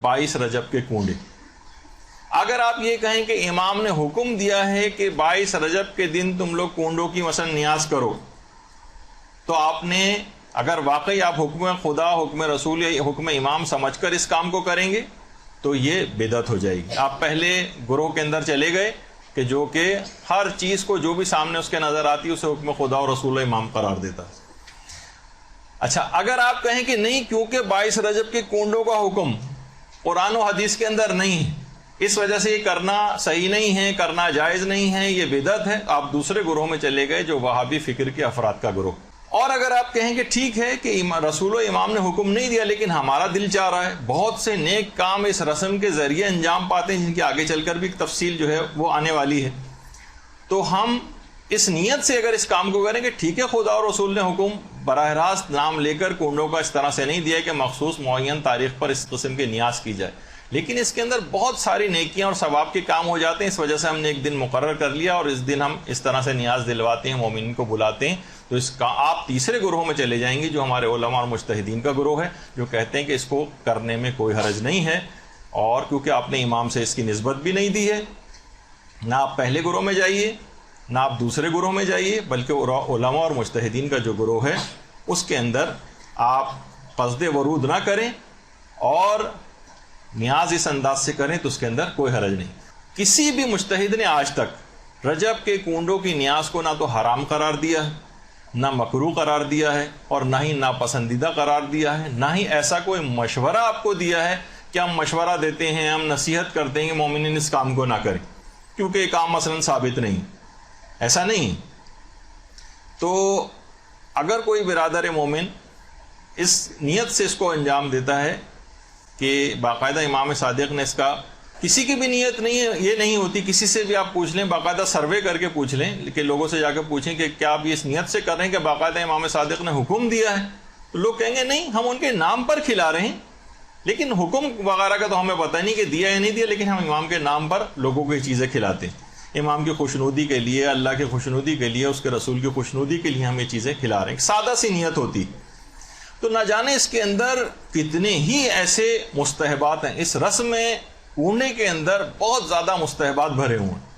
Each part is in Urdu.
22 رجب کے کنڈے. اگر آپ یہ کہیں کہ امام نے حکم دیا ہے کہ 22 رجب کے دن تم لوگ کنڈوں کی مثلا نیاز کرو، تو آپ نے اگر واقعی آپ حکم خدا، حکم رسول یا حکم امام سمجھ کر اس کام کو کریں گے تو یہ بدعت ہو جائے گی. آپ پہلے گروہ کے اندر چلے گئے کہ جو کہ ہر چیز کو جو بھی سامنے اس کے نظر آتی ہے اسے حکم خدا اور رسول امام قرار دیتا ہے. اچھا، اگر آپ کہیں کہ نہیں، کیونکہ 22 رجب کے کنڈوں کا حکم قرآن و حدیث کے اندر نہیں ہے، اس وجہ سے یہ کرنا صحیح نہیں ہے، کرنا جائز نہیں ہے، یہ بدعت ہے، آپ دوسرے گروہ میں چلے گئے جو وہابی فکر کے افراد کا گروہ. اور اگر آپ کہیں کہ ٹھیک ہے کہ رسول و امام نے حکم نہیں دیا لیکن ہمارا دل چاہ رہا ہے، بہت سے نیک کام اس رسم کے ذریعے انجام پاتے ہیں جن کی آگے چل کر بھی تفصیل جو ہے وہ آنے والی ہے، تو ہم اس نیت سے اگر اس کام کو کریں کہ ٹھیک ہے خدا اور رسول نے حکم براہ راست نام لے کر کنڈوں کا اس طرح سے نہیں دیا کہ مخصوص معین تاریخ پر اس قسم کی نیاز کی جائے، لیکن اس کے اندر بہت ساری نیکیاں اور ثواب کے کام ہو جاتے ہیں، اس وجہ سے ہم نے ایک دن مقرر کر لیا اور اس دن ہم اس طرح سے نیاز دلواتے ہیں، مومنین کو بلاتے ہیں. تو اس کا آپ تیسرے گروہ میں چلے جائیں گے جو ہمارے علماء اور مجتہدین کا گروہ ہے، جو کہتے ہیں کہ اس کو کرنے میں کوئی حرج نہیں ہے، اور کیونکہ آپ نے امام سے اس کی نسبت بھی نہیں دی ہے، نہ آپ پہلے گروہ میں جائیے نہ آپ دوسرے گروہ میں جائیے، بلکہ علماء اور مجتہدین کا جو گروہ ہے اس کے اندر آپ قصد ورود نہ کریں اور نیاز اس انداز سے کریں تو اس کے اندر کوئی حرج نہیں. کسی بھی مجتہد نے آج تک رجب کے کنڈوں کی نیاز کو نہ تو حرام قرار دیا ہے، نہ مکروہ قرار دیا ہے، اور نہ ہی ناپسندیدہ قرار دیا ہے، نہ ہی ایسا کوئی مشورہ آپ کو دیا ہے کہ ہم مشورہ دیتے ہیں، ہم نصیحت کرتے ہیں کہ مومنین اس کام کو نہ کریں کیونکہ یہ کام مثلا ثابت نہیں، ایسا نہیں. تو اگر کوئی برادر مومن اس نیت سے اس کو انجام دیتا ہے کہ باقاعدہ امام صادق نے اس کا، کسی کی بھی نیت نہیں ہے، یہ نہیں ہوتی، کسی سے بھی آپ پوچھ لیں، باقاعدہ سروے کر کے پوچھ لیں کہ لوگوں سے جا کے پوچھیں کہ کیا آپ اس نیت سے کر رہے ہیں کہ باقاعدہ امام صادق نے حکم دیا ہے، تو لوگ کہیں گے نہیں، ہم ان کے نام پر کھلا رہے ہیں، لیکن حکم وغیرہ کا تو ہمیں پتہ نہیں کہ دیا یا نہیں دیا، لیکن ہم امام کے نام پر لوگوں کو یہ چیزیں کھلاتے ہیں، امام کی خوشنودی کے لیے، اللہ کی خوشنودی کے لیے، اس کے رسول کی خوشنودی کے لیے ہم یہ چیزیں کھلا رہے ہیں. سادہ سی نیت ہوتی، تو نہ جانے اس کے اندر کتنے ہی ایسے مستحبات ہیں. اس رسم میں کنڈے کے اندر بہت زیادہ مستحبات بھرے ہوئے ہیں،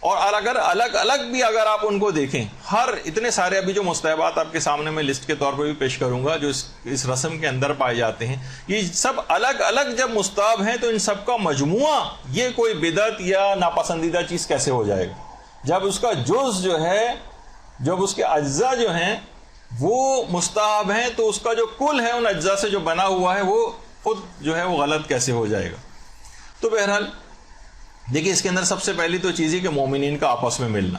اور اگر الگ الگ بھی اگر آپ ان کو دیکھیں، ہر اتنے سارے ابھی جو مستحبات آپ کے سامنے میں لسٹ کے طور پہ بھی پیش کروں گا جو اس رسم کے اندر پائے جاتے ہیں، یہ سب الگ الگ جب مستحب ہیں تو ان سب کا مجموعہ یہ کوئی بدعت یا ناپسندیدہ چیز کیسے ہو جائے گا؟ جب اس کا جز جو ہے، جب اس کے اجزاء جو ہیں وہ مستحب ہیں تو اس کا جو کل ہے ان اجزاء سے جو بنا ہوا ہے وہ خود جو ہے وہ غلط کیسے ہو جائے گا؟ تو بہرحال دیکھیے، اس کے اندر سب سے پہلی تو چیز ہے کہ مومنین کا آپس میں ملنا.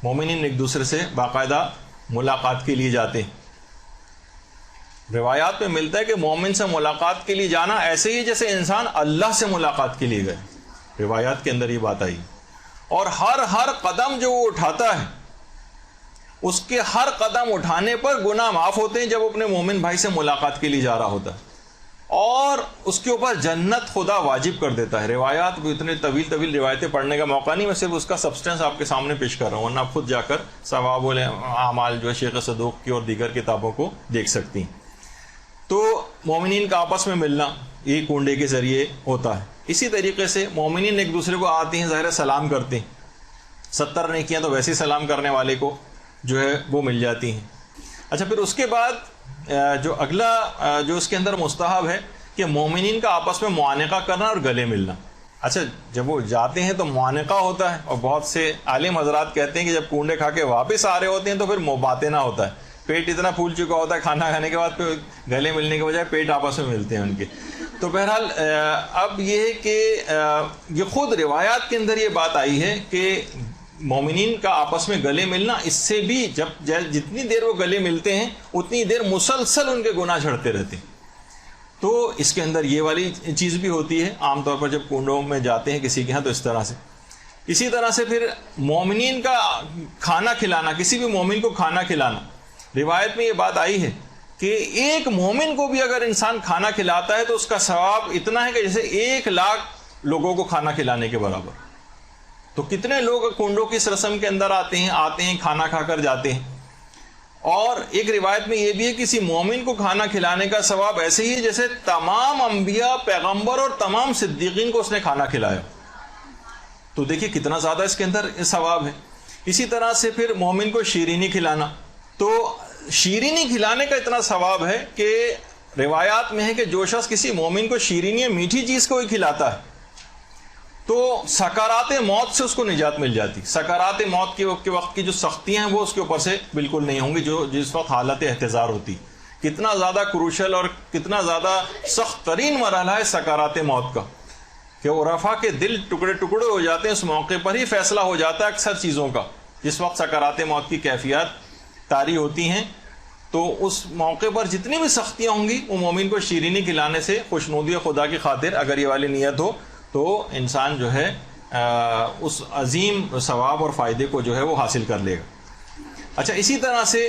مومنین ایک دوسرے سے باقاعدہ ملاقات کے لیے جاتے ہیں. روایات میں ملتا ہے کہ مومن سے ملاقات کے لیے جانا ایسے ہی جیسے انسان اللہ سے ملاقات کے لیے گئے. روایات کے اندر یہ بات آئی. اور ہر قدم جو وہ اٹھاتا ہے اس کے ہر قدم اٹھانے پر گناہ معاف ہوتے ہیں جب وہ اپنے مومن بھائی سے ملاقات کے لیے جا رہا ہوتا ہے، اور اس کے اوپر جنت خدا واجب کر دیتا ہے. روایات بھی اتنے طویل روایتیں پڑھنے کا موقع نہیں، میں صرف اس کا سبسٹنس آپ کے سامنے پیش کر رہا ہوں، ورنہ آپ خود جا کر ثواب الاعمال جو ہے شیخ صدوق کی اور دیگر کتابوں کو دیکھ سکتی ہیں. تو مومنین کا آپس میں ملنا یہ کنڈے کے ذریعے ہوتا ہے. اسی طریقے سے مومنین ایک دوسرے کو آتے ہیں، ظاہر سلام کرتے ہیں. 70 نیکیاں تو ویسے سلام کرنے والے کو جو ہے وہ مل جاتی ہیں. اچھا، پھر اس کے بعد جو اگلا جو اس کے اندر مستحب ہے کہ مومنین کا آپس میں معانقہ کرنا اور گلے ملنا. اچھا، جب وہ جاتے ہیں تو معانقہ ہوتا ہے، اور بہت سے عالم حضرات کہتے ہیں کہ جب کنڈے کھا کے واپس آ رہے ہوتے ہیں تو پھر مباتنہ ہوتا ہے، پیٹ اتنا پھول چکا ہوتا ہے کھانا کھانے کے بعد، پھر گلے ملنے کے بجائے پیٹ آپس میں ملتے ہیں ان کے. تو بہرحال اب یہ ہے کہ یہ خود روایات کے اندر یہ بات آئی ہے کہ مومنین کا آپس میں گلے ملنا، اس سے بھی جتنی دیر وہ گلے ملتے ہیں اتنی دیر مسلسل ان کے گناہ جھڑتے رہتے ہیں. تو اس کے اندر یہ والی چیز بھی ہوتی ہے عام طور پر جب کنڈوں میں جاتے ہیں کسی کے ہاں تو اس طرح سے. اسی طرح سے پھر مومنین کا کھانا کھلانا، کسی بھی مومن کو کھانا کھلانا، روایت میں یہ بات آئی ہے کہ ایک مومن کو بھی اگر انسان کھانا کھلاتا ہے تو اس کا ثواب اتنا ہے کہ جیسے 1,00,000 لوگوں کو کھانا کھلانے کے برابر. تو کتنے لوگ کنڈوں کی اس رسم کے اندر آتے ہیں کھانا کھا کر جاتے ہیں. اور ایک روایت میں یہ بھی ہے کسی مومن کو کھانا کھلانے کا ثواب ایسے ہی ہے جیسے تمام انبیاء، پیغمبر اور تمام صدیقین کو اس نے کھانا کھلایا. تو دیکھیے کتنا زیادہ اس کے اندر ثواب ہے. اسی طرح سے پھر مومن کو شیرینی کھلانا، تو شیرینی کھلانے کا اتنا ثواب ہے کہ روایات میں ہے کہ جو شخص کسی مومن کو شیرینی میٹھی چیز کو ہی کھلاتا ہے تو سکرات موت سے اس کو نجات مل جاتی. سکرات موت کے وقت کی جو سختیاں ہیں وہ اس کے اوپر سے بالکل نہیں ہوں گی، جو جس وقت حالت احتضار ہوتی. کتنا زیادہ کروشل اور کتنا زیادہ سخت ترین مرحلہ ہے سکرات موت کا، کہ عرفاء کے دل ٹکڑے ٹکڑے ہو جاتے ہیں. اس موقع پر ہی فیصلہ ہو جاتا ہے اکثر چیزوں کا، جس وقت سکرات موت کی کیفیات طاری ہوتی ہیں. تو اس موقع پر جتنی بھی سختیاں ہوں گی وہ مومن کو شیرینی کھلانے سے خوشنودی خدا کی خاطر اگر یہ والی نیت ہو تو انسان جو ہے اس عظیم ثواب اور فائدے کو جو ہے وہ حاصل کر لے گا. اچھا، اسی طرح سے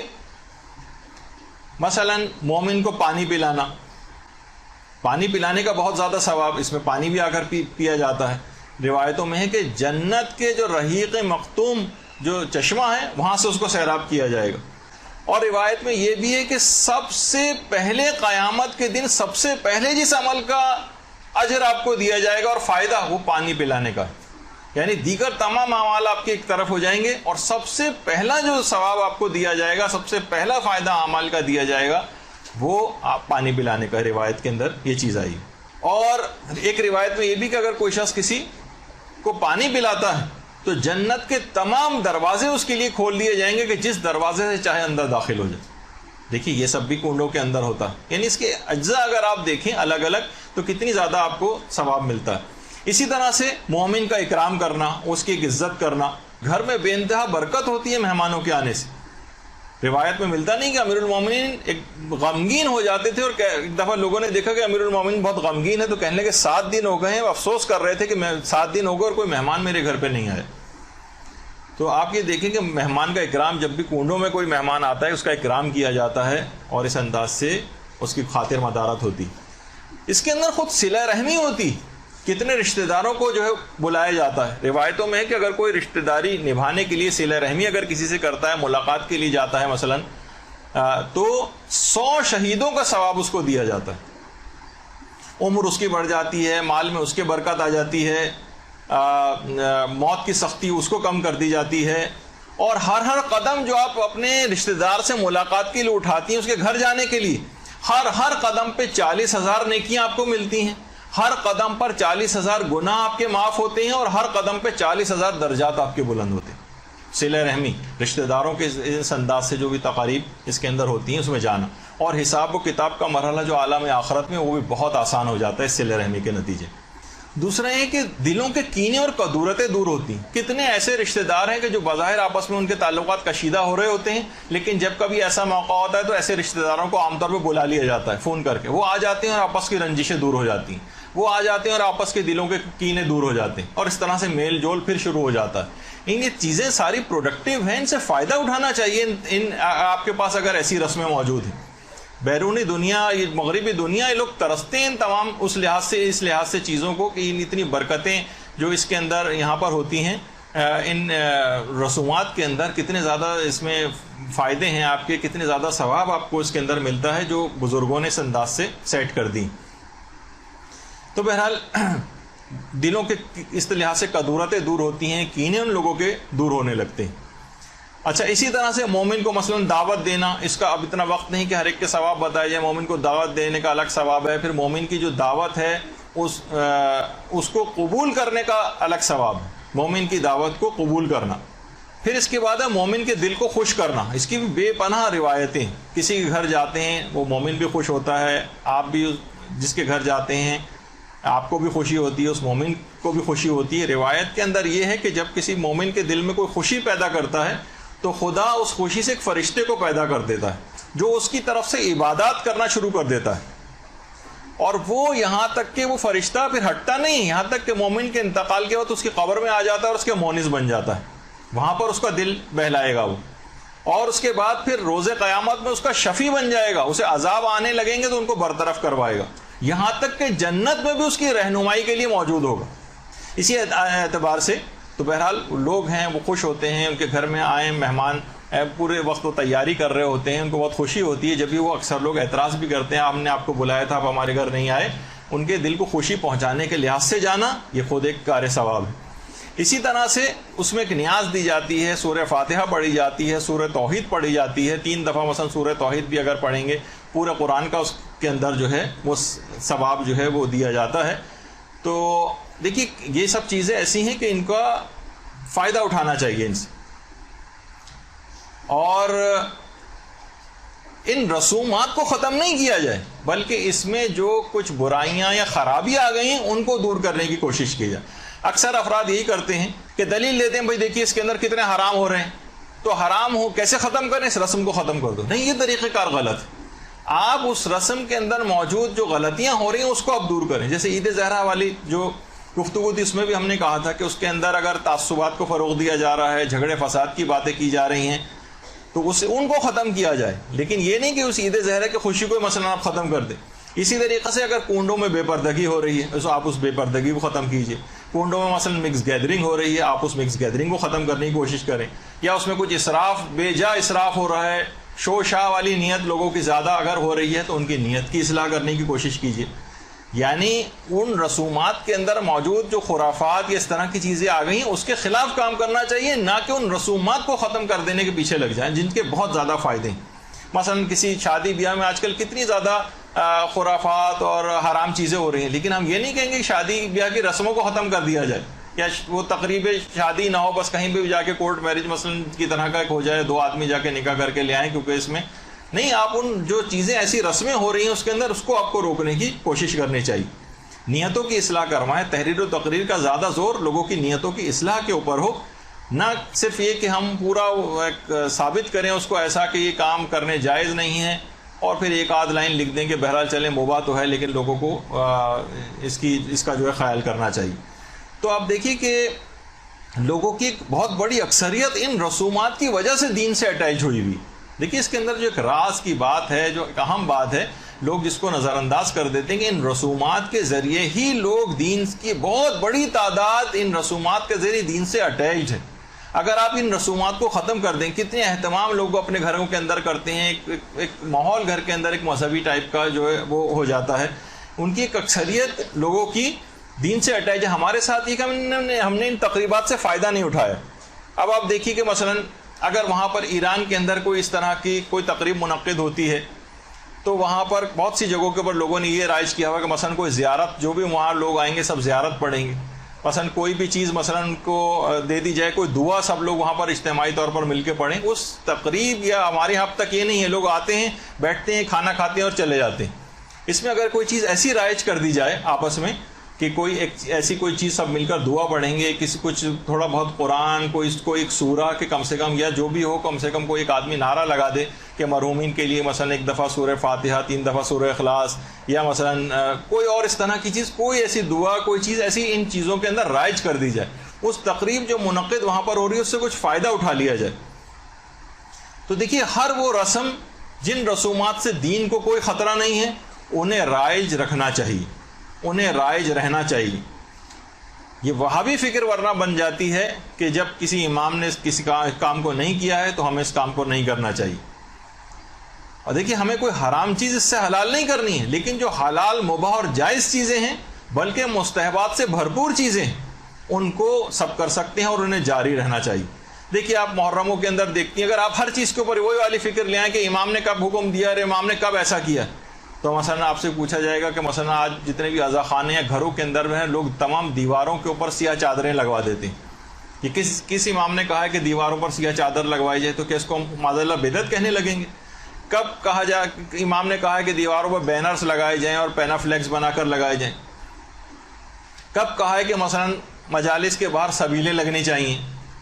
مثلا مومن کو پانی پلانا، پانی پلانے کا بہت زیادہ ثواب، اس میں پانی بھی آ کر پیا جاتا ہے. روایتوں میں ہے کہ جنت کے جو رحیق مختوم جو چشمہ ہے وہاں سے اس کو سیراب کیا جائے گا. اور روایت میں یہ بھی ہے کہ سب سے پہلے قیامت کے دن سب سے پہلے جس عمل کا اجر آپ کو دیا جائے گا اور فائدہ وہ پانی پلانے کا ہے. یعنی دیگر تمام اعمال آپ کے ایک طرف ہو جائیں گے اور سب سے پہلا جو ثواب آپ کو دیا جائے گا، سب سے پہلا فائدہ اعمال کا دیا جائے گا وہ آپ پانی پلانے کا. روایت کے اندر یہ چیز آئی. اور ایک روایت میں یہ بھی کہ اگر کوئی شخص کسی کو پانی پلاتا ہے تو جنت کے تمام دروازے اس کے لیے کھول دیے جائیں گے کہ جس دروازے سے چاہے اندر داخل ہو جائے. دیکھیے یہ سب بھی کنڈوں کے اندر ہوتا ہے. یعنی اس کے اجزاء اگر آپ دیکھیں الگ الگ تو کتنی زیادہ آپ کو ثواب ملتا ہے. اسی طرح سے مومن کا اکرام کرنا، اس کی عزت کرنا. گھر میں بے انتہا برکت ہوتی ہے مہمانوں کے آنے سے. روایت میں ملتا نہیں کہ امیر المومنین ایک غمگین ہو جاتے تھے، اور ایک دفعہ لوگوں نے دیکھا کہ امیر المومنین بہت غمگین ہے تو کہنے لگے 7 دن ہو گئے ہیں، افسوس کر رہے تھے کہ 7 دن ہو گئے اور کوئی مہمان میرے گھر پہ نہیں آئے. تو آپ یہ دیکھیں کہ مہمان کا اکرام، جب بھی کنڈوں میں کوئی مہمان آتا ہے اس کا اکرام کیا جاتا ہے اور اس انداز سے اس کی خاطر مدارت ہوتی. اس کے اندر خود صلہ رحمی ہوتی. کتنے رشتہ داروں کو جو ہے بلایا جاتا ہے. روایتوں میں ہے کہ اگر کوئی رشتہ داری نبھانے کے لیے صلہ رحمی اگر کسی سے کرتا ہے، ملاقات کے لیے جاتا ہے مثلا، تو 100 شہیدوں کا ثواب اس کو دیا جاتا ہے. عمر اس کی بڑھ جاتی ہے، مال میں اس کے برکت آ جاتی ہے، موت کی سختی اس کو کم کر دی جاتی ہے. اور ہر قدم جو آپ اپنے رشتہ دار سے ملاقات کے لیے اٹھاتی ہیں اس کے گھر جانے کے لیے، ہر قدم پہ 40,000 نیکیاں آپ کو ملتی ہیں. ہر قدم پر 40,000 گناہ آپ کے معاف ہوتے ہیں اور ہر قدم پہ 40,000 درجات آپ کے بلند ہوتے ہیں. صلہ رحمی، رشتہ داروں کے اس انداز سے جو بھی تقاریب اس کے اندر ہوتی ہیں اس میں جانا، اور حساب و کتاب کا مرحلہ جو عالم آخرت میں وہ بھی بہت آسان ہو جاتا ہے اس صلہ رحمی کے نتیجے. دوسرا یہ کہ دلوں کے کینے اور کدورتیں دور ہوتی ہیں. کتنے ایسے رشتہ دار ہیں کہ جو بظاہر آپس میں ان کے تعلقات کشیدہ ہو رہے ہوتے ہیں، لیکن جب کبھی ایسا موقع ہوتا ہے تو ایسے رشتہ داروں کو عام طور پہ بلا لیا جاتا ہے فون کر کے. وہ آ جاتے ہیں اور آپس کی رنجشیں دور ہو جاتی ہیں، وہ آ جاتے ہیں اور آپس کے دلوں کے کینے دور ہو جاتے ہیں، اور اس طرح سے میل جول پھر شروع ہو جاتا ہے. یہ چیزیں ساری پروڈکٹیو ہیں، ان سے فائدہ اٹھانا چاہیے. آپ کے پاس اگر ایسی رسمیں موجود ہیں. بیرونی دنیا، یہ مغربی دنیا، یہ لوگ ترستے ہیں تمام اس لحاظ سے چیزوں کو کہ ان اتنی برکتیں جو اس کے اندر یہاں پر ہوتی ہیں، ان رسومات کے اندر کتنے زیادہ اس میں فائدے ہیں آپ کے، کتنے زیادہ ثواب آپ کو اس کے اندر ملتا ہے جو بزرگوں نے اس انداز سے سیٹ کر دی. تو بہرحال دلوں کے اس لحاظ سے کدورتیں دور ہوتی ہیں، کینے ان لوگوں کے دور ہونے لگتے ہیں. اچھا، اسی طرح سے مومن کو مثلا دعوت دینا، اس کا اب اتنا وقت نہیں کہ ہر ایک کے ثواب بتایا جائے. مومن کو دعوت دینے کا الگ ثواب ہے. پھر مومن کی جو دعوت ہے اس کو قبول کرنے کا الگ ثواب ہے. مومن کی دعوت کو قبول کرنا. پھر اس کے بعد ہے مومن کے دل کو خوش کرنا. اس کی بھی بے پناہ روایتیں. کسی کے گھر جاتے ہیں وہ مومن بھی خوش ہوتا ہے، آپ بھی جس کے گھر جاتے ہیں آپ کو بھی خوشی ہوتی ہے، اس مومن کو بھی خوشی ہوتی ہے. روایت کے اندر یہ ہے کہ جب کسی مومن کے دل میں کوئی خوشی پیدا کرتا ہے تو خدا اس خوشی سے ایک فرشتے کو پیدا کر دیتا ہے جو اس کی طرف سے عبادات کرنا شروع کر دیتا ہے. اور وہ یہاں تک کہ وہ فرشتہ پھر ہٹتا نہیں، یہاں تک کہ مومن کے انتقال کے وقت اس کی قبر میں آ جاتا ہے اور اس کے مونس بن جاتا ہے. وہاں پر اس کا دل بہلائے گا وہ، اور اس کے بعد پھر روز قیامت میں اس کا شفیع بن جائے گا. اسے عذاب آنے لگیں گے تو ان کو برطرف کروائے گا، یہاں تک کہ جنت میں بھی اس کی رہنمائی کے لیے موجود ہوگا. اسی اعتبار سے تو بہرحال لوگ ہیں وہ خوش ہوتے ہیں، ان کے گھر میں آئیں مہمان پورے وقت وہ تیاری کر رہے ہوتے ہیں, ان کو بہت خوشی ہوتی ہے. جب بھی وہ اکثر لوگ اعتراض بھی کرتے ہیں ہم نے آپ کو بلایا تھا آپ ہمارے گھر نہیں آئے, ان کے دل کو خوشی پہنچانے کے لحاظ سے جانا یہ خود ایک کار ثواب ہے. اسی طرح سے اس میں ایک نیاز دی جاتی ہے, سورہ فاتحہ پڑھی جاتی ہے, سورہ توحید پڑھی جاتی ہے 3 دفعہ. مثلا سورہ توحید بھی اگر پڑھیں گے پورا قرآن کا اس کے اندر جو ہے وہ ثواب جو ہے وہ دیا جاتا ہے. تو دیکھیے یہ سب چیزیں ایسی ہیں کہ ان کا فائدہ اٹھانا چاہیے ان سے, اور ان رسومات کو ختم نہیں کیا جائے بلکہ اس میں جو کچھ برائیاں یا خرابیاں آ گئی ہیں ان کو دور کرنے کی کوشش کی جائے. اکثر افراد یہی کرتے ہیں کہ دلیل لیتے ہیں بھائی دیکھیے اس کے اندر کتنے حرام ہو رہے ہیں, تو حرام ہو کیسے ختم کریں, اس رسم کو ختم کر دو. نہیں, یہ طریقہ کار غلط ہے. آپ اس رسم کے اندر موجود جو غلطیاں ہو رہی ہیں اس کو آپ دور کریں. جیسے عید زہرا والی جو گفتگو تھی اس میں بھی ہم نے کہا تھا کہ اس کے اندر اگر تعصبات کو فروغ دیا جا رہا ہے, جھگڑے فساد کی باتیں کی جا رہی ہیں, تو ان کو ختم کیا جائے, لیکن یہ نہیں کہ اس عید زہرا کی خوشی کو مثلا آپ ختم کر دیں. اسی طریقے سے اگر کنڈوں میں بے پردگی ہو رہی ہے تو آپ اس بے پردگی کو ختم کیجیے. کنڈوں میں مثلا مکس گیدرنگ ہو رہی ہے, آپ اس مکس گیدرنگ کو ختم کرنے کی کوشش کریں. یا اس میں کچھ اسراف, بے جا اسراف ہو رہا ہے, شو شاہ والی نیت لوگوں کی زیادہ اگر ہو رہی ہے تو ان کی نیت کی اصلاح کرنے کی کوشش کیجیے. یعنی ان رسومات کے اندر موجود جو خرافات یا اس طرح کی چیزیں آ گئی ہیں اس کے خلاف کام کرنا چاہیے, نہ کہ ان رسومات کو ختم کر دینے کے پیچھے لگ جائیں جن کے بہت زیادہ فائدے ہیں. مثلا کسی شادی بیاہ میں آج کل کتنی زیادہ خرافات اور حرام چیزیں ہو رہی ہیں, لیکن ہم یہ نہیں کہیں گے کہ شادی بیاہ کی رسموں کو ختم کر دیا جائے یا وہ تقریب شادی نہ ہو, بس کہیں پہ بھی جا کے کورٹ میرج مثلا کی طرح کا ایک ہو جائے, 2 آدمی جا کے نکاح کر کے لے آئیں, کیونکہ اس میں نہیں. آپ ان جو چیزیں ایسی رسمیں ہو رہی ہیں اس کے اندر اس کو آپ کو روکنے کی کوشش کرنی چاہیے. نیتوں کی اصلاح کروائیں. تحریر و تقریر کا زیادہ زور لوگوں کی نیتوں کی اصلاح کے اوپر ہو, نہ صرف یہ کہ ہم پورا ثابت کریں اس کو ایسا کہ یہ کام کرنے جائز نہیں ہے اور پھر ایک آدھ لائن لکھ دیں کہ بہرحال چلیں مباح تو ہے لیکن لوگوں کو اس کا جو ہے خیال کرنا چاہیے. تو آپ دیکھیے کہ لوگوں کی ایک بہت بڑی اکثریت ان رسومات کی وجہ سے دین سے اٹیچ ہوئی ہوئی. دیکھیے اس کے اندر جو ایک راز کی بات ہے, جو ایک اہم بات ہے, لوگ جس کو نظر انداز کر دیتے ہیں کہ ان رسومات کے ذریعے ہی لوگ دین کی بہت بڑی تعداد ان رسومات کے ذریعے دین سے اٹیچڈ ہے. اگر آپ ان رسومات کو ختم کر دیں, کتنے اہتمام لوگ اپنے گھروں کے اندر کرتے ہیں, ایک ماحول گھر کے اندر ایک مذہبی ٹائپ کا جو ہے وہ ہو جاتا ہے. ان کی ایک اکثریت لوگوں کی دین سے اٹیچ ہے. ہمارے ساتھ یہ کہ ہم نے ان تقریبات سے فائدہ نہیں اٹھایا. اب آپ دیکھیے کہ مثلا اگر وہاں پر ایران کے اندر کوئی اس طرح کی کوئی تقریب منعقد ہوتی ہے تو وہاں پر بہت سی جگہوں کے اوپر لوگوں نے یہ رائج کیا ہوا کہ مثلا کوئی زیارت, جو بھی وہاں لوگ آئیں گے سب زیارت پڑھیں گے. مثلا کوئی بھی چیز مثلا ان کو دے دی جائے, کوئی دعا سب لوگ وہاں پر اجتماعی طور پر مل کے پڑھیں. اس تقریب یا ہمارے یہاں اب تک یہ نہیں ہے, لوگ آتے ہیں بیٹھتے ہیں کھانا کھاتے ہیں اور چلے جاتے ہیں. اس میں اگر کوئی چیز ایسی رائج کر دی جائے آپس میں کہ ایسی کوئی چیز سب مل کر دعا پڑھیں گے, کسی کچھ تھوڑا بہت قرآن کوئی ایک سورہ کہ کم سے کم یا جو بھی ہو کم سے کم کوئی ایک آدمی نعرہ لگا دے کہ مرحومین کے لیے مثلا 1 دفعہ سورہ فاتحہ, 3 دفعہ سورہ اخلاص, یا مثلا کوئی اور اس طرح کی چیز, کوئی ایسی دعا کوئی چیز ایسی ان چیزوں کے اندر رائج کر دی جائے. اس تقریب جو منعقد وہاں پر ہو رہی ہے اس سے کچھ فائدہ اٹھا لیا جائے. تو دیکھیے ہر وہ رسم جن رسومات سے دین کو کوئی خطرہ نہیں ہے انہیں رائج رکھنا چاہیے, انہیں رائج رہنا چاہیے. یہ وہابی فکر ورنہ بن جاتی ہے کہ جب کسی امام نے کسی کام کو نہیں کیا ہے تو ہمیں اس کام کو نہیں کرنا چاہیے. اور دیکھیے ہمیں کوئی حرام چیز اس سے حلال نہیں کرنی ہے, لیکن جو حلال مباح اور جائز چیزیں ہیں بلکہ مستحبات سے بھرپور چیزیں ہیں ان کو سب کر سکتے ہیں اور انہیں جاری رہنا چاہیے. دیکھیے آپ محرموں کے اندر دیکھتی ہیں, اگر آپ ہر چیز کے اوپر وہی والی فکر لے آئیں کہ امام نے کب حکم دیا اور امام نے کب ایسا کیا, تو مثلا آپ سے پوچھا جائے گا کہ مثلا آج جتنے بھی عزا خانے یا گھروں کے اندر ہیں لوگ تمام دیواروں کے اوپر سیاہ چادریں لگوا دیتے ہیں. کہ کس امام نے کہا ہے کہ دیواروں پر سیاہ چادر لگوائی جائے, تو کیا اس کو معاذ اللہ بدعت کہنے لگیں گے؟ کب کہا جائے امام نے کہا ہے کہ دیواروں پر بینرز لگائے جائیں اور پینا فلیکس بنا کر لگائے جائیں؟ کب کہا ہے کہ مثلا مجالس کے باہر سبیلیں لگنی چاہیے؟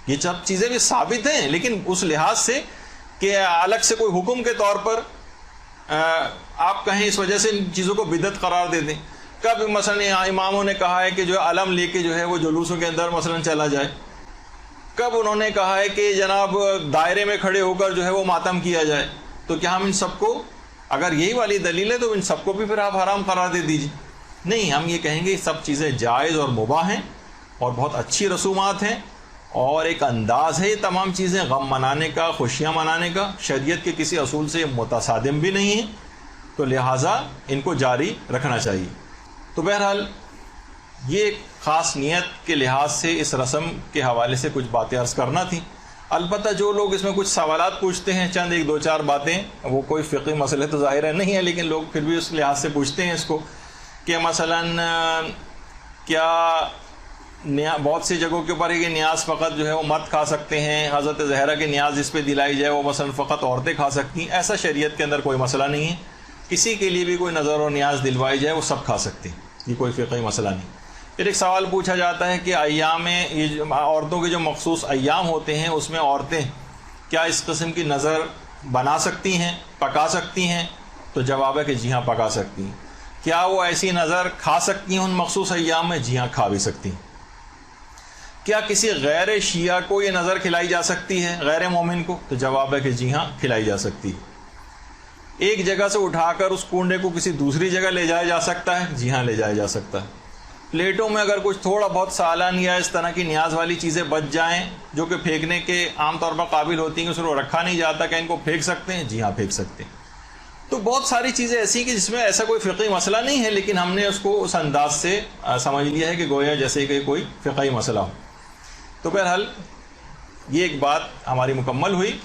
یہ سب چیزیں بھی ثابت ہیں, لیکن اس لحاظ سے کہ الگ سے کوئی حکم کے طور پر آپ کہیں اس وجہ سے ان چیزوں کو بدعت قرار دے دیں. کب مثلا اماموں نے کہا ہے کہ جو علم لے کے جو ہے وہ جلوسوں کے اندر مثلا چلا جائے؟ کب انہوں نے کہا ہے کہ جناب دائرے میں کھڑے ہو کر جو ہے وہ ماتم کیا جائے؟ تو کیا ہم ان سب کو, اگر یہی والی دلیل ہے تو ان سب کو بھی پھر آپ حرام قرار دے دیجیے؟ نہیں, ہم یہ کہیں گے یہ سب چیزیں جائز اور مباح ہیں اور بہت اچھی رسومات ہیں اور ایک انداز ہے یہ تمام چیزیں غم منانے کا، خوشیاں منانے کا، شریعت کے کسی اصول سے متصادم بھی نہیں ہیں، تو لہٰذا ان کو جاری رکھنا چاہیے۔ تو بہرحال یہ ایک خاص نیت کے لحاظ سے اس رسم کے حوالے سے کچھ باتیں عرض کرنا تھیں۔ البتہ جو لوگ اس میں کچھ سوالات پوچھتے ہیں، چند ایک دو چار باتیں، وہ کوئی فقہی مسئلے تو ظاہر ہے نہیں ہے، لیکن لوگ پھر بھی اس لحاظ سے پوچھتے ہیں اس کو کہ مثلاً کیا بہت سی جگہوں کے اوپر ہے کہ نیاز فقط جو ہے وہ مرد کھا سکتے ہیں، حضرت زہرا کی نیاز جس پہ دلائی جائے وہ مثلاً فقط عورتیں کھا سکتی ہیں۔ ایسا شریعت کے اندر کوئی مسئلہ نہیں ہے، کسی کے لیے بھی کوئی نظر و نیاز دلوائی جائے وہ سب کھا سکتے ہیں، یہ کوئی فقہی مسئلہ نہیں۔ پھر ایک سوال پوچھا جاتا ہے کہ ایام یہ عورتوں کے جو مخصوص ایام ہوتے ہیں اس میں عورتیں کیا اس قسم کی نظر بنا سکتی ہیں، پکا سکتی ہیں؟ تو جواب ہے کہ جی ہاں پکا سکتی ہیں۔ کیا وہ ایسی نظر کھا سکتی ہیں ان مخصوص ایام میں؟ جی ہاں کھا بھی سکتی ہیں۔ کیا کسی غیر شیعہ کو یہ نظر کھلائی جا سکتی ہے، غیر مومن کو؟ تو جواب ہے کہ جی ہاں کھلائی جا سکتی ہے۔ ایک جگہ سے اٹھا کر اس کنڈے کو کسی دوسری جگہ لے جایا جا سکتا ہے؟ جی ہاں لے جایا جا سکتا ہے۔ پلیٹوں میں اگر کچھ تھوڑا بہت سالن یا اس طرح کی نیاز والی چیزیں بچ جائیں جو کہ پھینکنے کے عام طور پر قابل ہوتی ہیں کہ اس کو رکھا نہیں جاتا، کہ ان کو پھینک سکتے ہیں؟ جی ہاں پھینک سکتے ہیں۔ تو بہت ساری چیزیں ایسی ہیں کہ جس میں ایسا کوئی فقہی مسئلہ نہیں ہے، لیکن ہم نے اس کو اس انداز سے سمجھ لیا ہے کہ گویا جیسے کہ کوئی فقہی مسئلہ ہو۔ تو بہرحال یہ ایک بات ہماری مکمل ہوئی۔